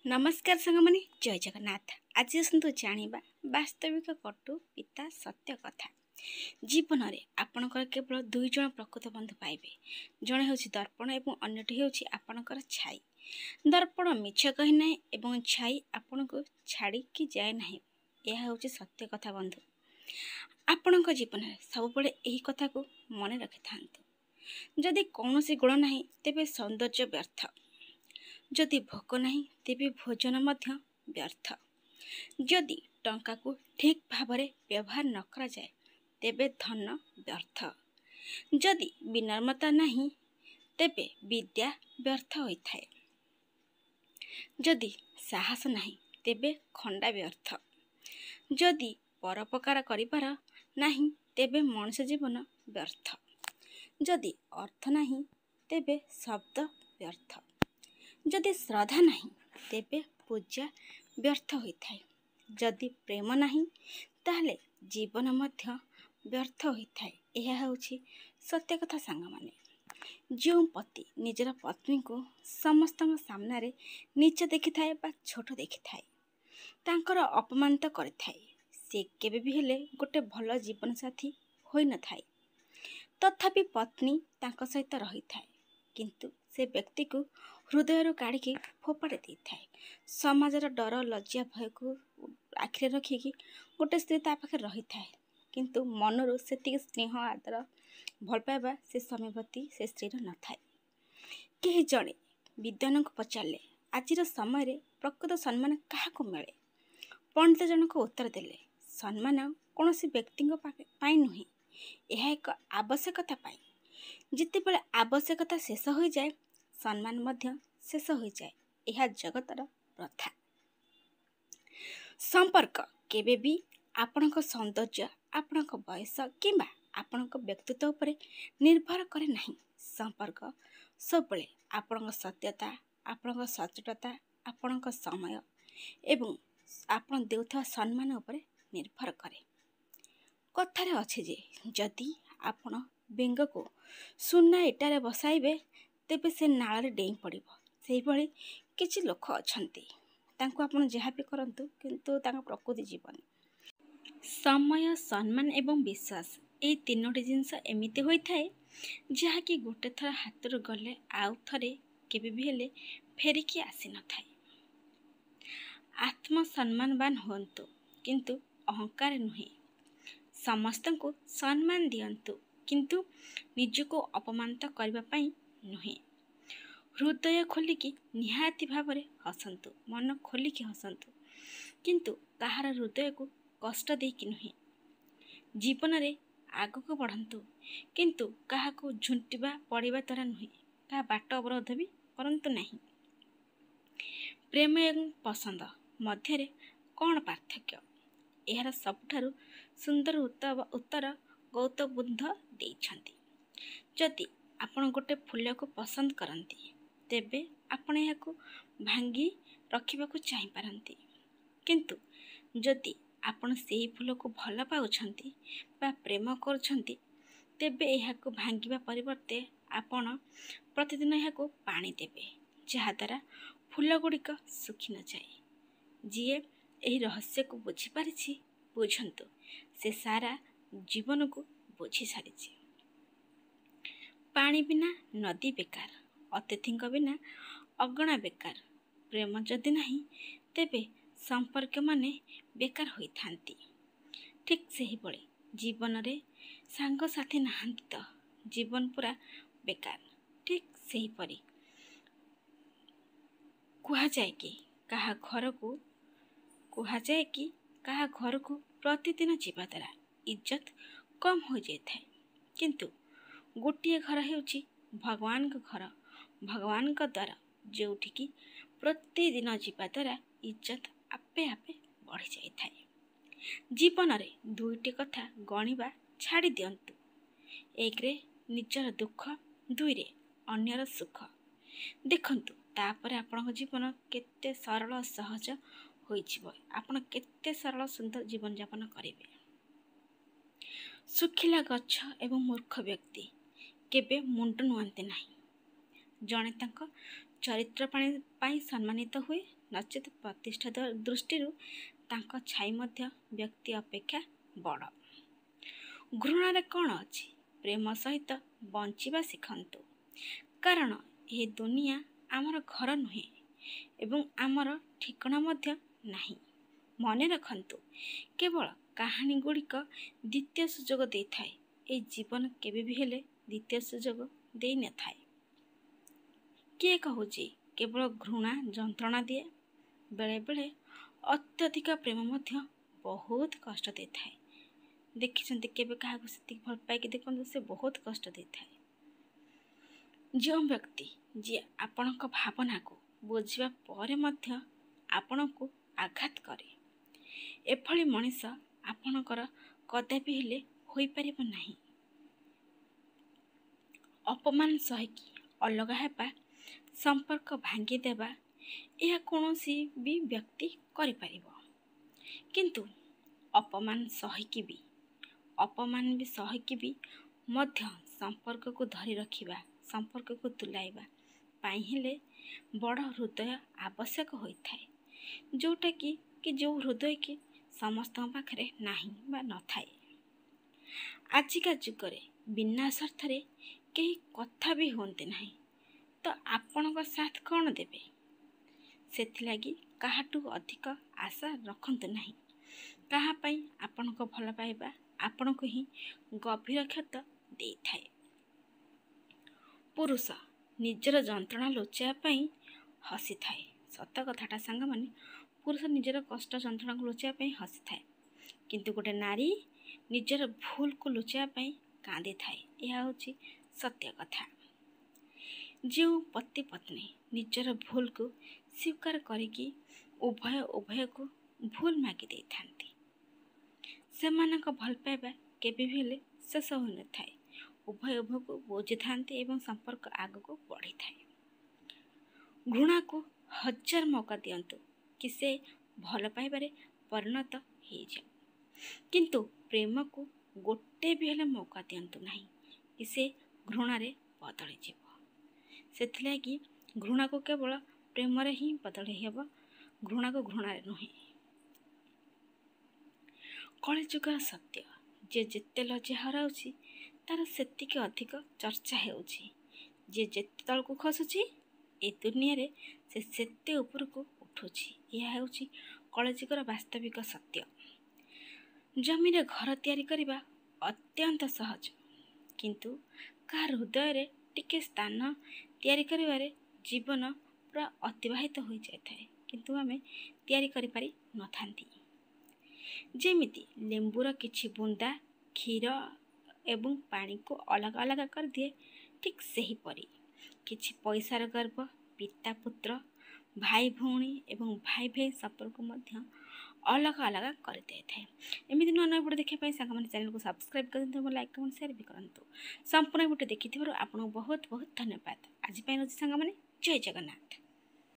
नमस्कार सांगमाने जय जगन्नाथ। आज आसतु जानिबा वास्तविक कटु पिता सत्य कथा। जीवन में आपणकर केवल दुई जन प्रकृत बंधु पाइबे। जड़े हूँ दर्पण एवं अन्यटी हूँ आपणकर छाई। दर्पण मिछ कही ना एवं छाई आपण को छाड़ी की जाए ना। यह हूँ सत्य कथा बंधु। आपण जीवन में सब यही कथा को मन रखि था। जदि कौन सी गुण ना तेबे सौंदर्य व्यर्थ। जदि भोक नहीं तेबे भोजन मध्य व्यर्थ। जदि टंका को ठीक भाव व्यवहार न करा जाए तेबे धन व्यर्थ। जदि विनम्रता नहीं तेबे विद्या व्यर्थ होता है। जदि साहस नहीं तेबे खंडा व्यर्थ। जदि परोपकार करिपार नहीं तेबे मनुष्य जीवन व्यर्थ। जदि अर्थ नहीं तेबे शब्द व्यर्थ। जदि श्रद्धा नहीं तेबे पूजा व्यर्थ होता है। जदि प्रेम नहीं ताहले जीवन मध्य व्यर्थ होता है। यह हूँ सत्य कथा सांग माने। जो पति निजर पत्नी को समस्त सामने नीच देखि थाए बा छोट देखि थाए तांकर अपमानित करिथाए से केबे भी हेले गोटे भल जीवन साथी होई न थाए। तथापि पत्नी तांको सहित रही थाए किंतु से व्यक्ति को हृदय काढ़ी फोपाड़ी दे थाए। समाजर डर लज्जा भय को आखिरे रखिकी गोटे स्त्री ता पाखे रही थाए किंतु मनरू से स्नेह आदर भल पाइबा से स्वामी प्रति से स्त्रीर न थाए। कहीं जड़े विद्वान को पचारे आज समय प्रकृत सम्मान क्या मिले। पंडित जनक उत्तर देले सम्मान कौन व्यक्ति नुहे यह एक आवश्यकता पाई। जितेबले आवश्यकता शेष हो जाए सम्मान मध्य शेष हो जाए। यह जगतर प्रथा। संपर्क केबे भी आपणक सौंदर्य आपणक बयस किंबा आपणक व्यक्तित्व उपरे निर्भर करे नहीं। संपर्क सब आपणक सत्यता आपणक सचोटता आपणक समय एवं आपण देउथा सम्मान उपरे निर्भर करे। कथारे अच्छे जे जदि आपण बेंग को सुना इटारे बसाइबे तेबे से नाल डेई पड़िबो। सेही भली किछि लोक अछंती तांको आपण जहाँ भी करंतु किंतु तांको प्रकृति जीवन समय सम्मान एवं विश्वास ए तीनोटी जिनस एमिति होई थाए जहाँकि गोटे थर हाथ गले आउ थरे केबे भी हेले फेरिकी आसी न थाए। आत्मसम्मानवान हुंतु किंतु अहंकार नुहे। समस्त को सम्मान दियंतु किंतु निजको अपमानित करबा पई नुहे। हृदय खोलिकी निहाती भावरे हसंतु मन खोलिकी हसंतु किंतु कहार हृदय को कष्ट देकी नुहे। जीवन रे आगको बढ़ंतु किंतु कहा को झुंटिबा पड़िबा द्वारा नुहे। कहा बाट अवरोध भी करंतु नहीं। प्रेम एवं पसंद मध्य कौन पार्थक्य यार सबुठारु सुंदर उत्तर गौतम बुद्ध देइछंती। जदि आपण गोटे फूल को पसंद करती तेबे आपण याको भांगी रखिबा को चाहि पारंती किंतु जदि आपण सेही फूल को भल पाउछंती बा प्रेम करछंती तेबे याको भांगीबा परिवर्ते आपण प्रतिदिन याको पानी देबे जहा द्वारा फूल गुड़िक सुखी न जाए। जीए एही रहस्य को बुझी पारिछि बुझंतु से सारा जीवन को बुझी सारिछि। पानी बिना नदी बेकार अतिथि बिना अगणा बेकार। प्रेम जदि नहीं तेबे संपर्क माने बेकार होई थांती। ठीक सही बळे जीवन रे सांग साथी नहांती तो जीवन पूरा बेकार। ठीक सही परी कुहा जाए कि कहा घर को प्रतिदिन जीवा द्वारा इज्जत कम हो जाए किंतु गोटे घर हेउची भगवान का घर। भगवान का द्वारा जोठिकी प्रतिदिन जीवा द्वारा इज्जत आपे आपे बढ़ी जाए। जीवन रे दुईटी कथा गणिबा छाड़ी दियंतु। एक रे निजर दुख दुई रे अन्यर सुख देखंतु तापर आपन जीवन केते सरल सहज होइछिबो। आपण केते सरल सुंदर जीवन यापन करिवे। सुखिला गच्छ एवं मूर्ख व्यक्ति केबे मुंड नुआंते नहीं। जड़े चरित्र पाई सम्मानित हुए ନଚେତ୍ ପ୍ରତିଷ୍ଠା ଦୃଷ୍ଟିରୁ ତାଙ୍କ ଛାଇ ମଧ୍ୟ ବ୍ୟକ୍ତି ଅପେକ୍ଷା ବଡ଼। ଘୃଣାରେ କ'ଣ ଅଛି? ପ୍ରେମ ସହିତ ବଞ୍ଚିବା ଶିଖନ୍ତୁ, କାରଣ ଏହି ଦୁନିଆ ଆମର ଘର ନୁହେଁ ଏବଂ ଆମର ଠିକଣା ମଧ୍ୟ ନାହିଁ। ମନେ ରଖନ୍ତୁ, କେବଳ କାହାଣୀ ଗୁଡ଼ିକ ଦ୍ୱିତୀୟ ସୁଯୋଗ ଦେଇଥାଏ। ଏହି ଜୀବନ କେବେ ବି ହେଲେ ଦ୍ୱିତୀୟ ସୁଯୋଗ ଦେଇନଥାଏ। କିଏ କହୁଛି କେବଳ ଘୃଣା ଯନ୍ତ୍ରଣା ଦିଏ? ବେଳେବେଳେ ଅତ୍ୟଧିକ ପ୍ରେମ ମଧ୍ୟ ବହୁତ କଷ୍ଟ ଦେଇଥାଏ। ଦେଖିଛନ୍ତି କେବେ କାହାକୁ ସେତିକି ଭଲ ପାଇକି ଦେଖନ୍ତୁ, ସେ ବହୁତ କଷ୍ଟ ଦେଇଥାଏ। ଯେଉଁ ବ୍ୟକ୍ତି ଯିଏ ଆପଣଙ୍କ ଭାବନାକୁ ବୁଝିବା ପରେ ମଧ୍ୟ ଆପଣଙ୍କୁ ଆଘାତ କରେ, ଏଭଳି ମଣିଷ ଆପଣଙ୍କର କଦାପି ହେଲେ ହୋଇପାରିବ ନାହିଁ। ଅପମାନ ସହିକି ଅଲଗା ହେବା, ସମ୍ପର୍କ ଭାଙ୍ଗିଦେବା, ଏହା କୌଣସି ବି ବ୍ୟକ୍ତି କରିପାରିବ। କିନ୍ତୁ ଅପମାନ ସହିକି ବି ମଧ୍ୟ ସମ୍ପର୍କକୁ ଧରି ରଖିବା, ସମ୍ପର୍କକୁ ତୁଲାଇବା ପାଇଁ ହେଲେ ବଡ଼ ହୃଦୟ ଆବଶ୍ୟକ ହୋଇଥାଏ, ଯେଉଁଟାକି ଯେଉଁ ହୃଦୟ କି ସମସ୍ତଙ୍କ ପାଖରେ ନାହିଁ ବା ନଥାଏ। ଆଜିକା ଯୁଗରେ ବିନା ସ୍ୱାର୍ଥରେ କେହି କଥା ବି ହୁଅନ୍ତି ନାହିଁ, ତ ଆପଣଙ୍କ ସାଥ କ'ଣ ଦେବେ? ସେଥିଲାଗି କାହାଠୁ ଅଧିକ ଆଶା ରଖନ୍ତୁ ନାହିଁ। କାହା ପାଇଁ ଆପଣଙ୍କ ଭଲ ପାଇବା ଆପଣଙ୍କୁ ହିଁ ଗଭୀର କ୍ଷତ ଦେଇଥାଏ। ପୁରୁଷ ନିଜର ଯନ୍ତ୍ରଣା ଲୁଚାଇବା ପାଇଁ ହସିଥାଏ। ସତ କଥାଟା ସାଙ୍ଗମାନେ, ପୁରୁଷ ନିଜର କଷ୍ଟ ଯନ୍ତ୍ରଣାକୁ ଲୁଚାଇବା ପାଇଁ ହସିଥାଏ, କିନ୍ତୁ ଗୋଟେ ନାରୀ ନିଜର ଭୁଲକୁ ଲୁଚାଇବା ପାଇଁ କାନ୍ଦିଥାଏ। ଏହା ହେଉଛି ସତ୍ୟ କଥା। ଯେଉଁ ପତି ପତ୍ନୀ ନିଜର ଭୁଲକୁ ସ୍ୱୀକାର କରିକି ଉଭୟକୁ ଭୁଲ ମାଗି ଦେଇଥାନ୍ତି, ସେମାନଙ୍କ ଭଲ ପାଇବା କେବେ ବି ହେଲେ ଶେଷ ହୋଇନଥାଏ। ଉଭୟକୁ ବୁଝିଥାନ୍ତି ଏବଂ ସମ୍ପର୍କ ଆଗକୁ ବଢ଼ିଥାଏ। ଘୃଣାକୁ 1000 ମୌକା ଦିଅନ୍ତୁ କି ସେ ଭଲ ପାଇବାରେ ପରିଣତ ହେଇଯାଉ, କିନ୍ତୁ ପ୍ରେମକୁ ଗୋଟେ ବି ହେଲେ ମୌକା ଦିଅନ୍ତୁ ନାହିଁ କି ସେ ଘୃଣାରେ ବଦଳିଯିବ। ସେଥିଲାଗି ଘୃଣାକୁ କେବଳ ପ୍ରେମରେ ହିଁ ବଦଳେଇ ହେବ, ଘୃଣାକୁ ଘୃଣାରେ ନୁହେଁ। କଳିଯୁଗର ସତ୍ୟ, ଯେ ଯେତେ ଲଜ୍ଜା ହରାଉଛି ତାର ସେତିକି ଅଧିକ ଚର୍ଚ୍ଚା ହେଉଛି। ଯେ ଯେତେ ତଳକୁ ଖସୁଛି ଏ ଦୁନିଆରେ ସେ ସେତେ ଉପରକୁ ଉଠୁଛି। ଏହା ହେଉଛି କଳିଯୁଗର ବାସ୍ତବିକ ସତ୍ୟ। ଜମିରେ ଘର ତିଆରି କରିବା ଅତ୍ୟନ୍ତ ସହଜ, କିନ୍ତୁ କାହା ହୃଦୟରେ ଟିକେ ସ୍ଥାନ ତିଆରି କରିବାରେ ଜୀବନ ପୁରା ଅତିବାହିତ ହୋଇଯାଇଥାଏ, କିନ୍ତୁ ଆମେ ତିଆରି କରିପାରି ନଥାନ୍ତି। ଯେମିତି ଲେମ୍ବୁର କିଛି ବୁନ୍ଦା କ୍ଷୀର ଏବଂ ପାଣିକୁ ଅଲଗା ଅଲଗା କରିଦିଏ, ଠିକ୍ ସେହିପରି କିଛି ପଇସାର ଗର୍ବ ପିତା ପୁତ୍ର, ଭାଇ ଭଉଣୀ ଏବଂ ଭାଇ ଭାଇ ସମ୍ପର୍କ ମଧ୍ୟ ଅଲଗା ଅଲଗା କରିଦେଇଥାଏ। ଏମିତି ନୂଆ ନୂଆ ଭିଡ଼ିଓ ଦେଖିବା ପାଇଁ ସାଙ୍ଗମାନେ ଚ୍ୟାନେଲକୁ ସବସ୍କ୍ରାଇବ୍ କରନ୍ତୁ ଏବଂ ଲାଇକ୍ କମେଣ୍ଟ ସେୟାର ବି କରନ୍ତୁ। ସମ୍ପୂର୍ଣ୍ଣ ଭିଡ଼ିଓ ଦେଖିଥିବାରୁ ଆପଣଙ୍କୁ ବହୁତ ବହୁତ ଧନ୍ୟବାଦ। ଆଜି ପାଇଁ ରହୁଛି ସାଙ୍ଗମାନେ, ଜୟ ଜଗନ୍ନାଥ।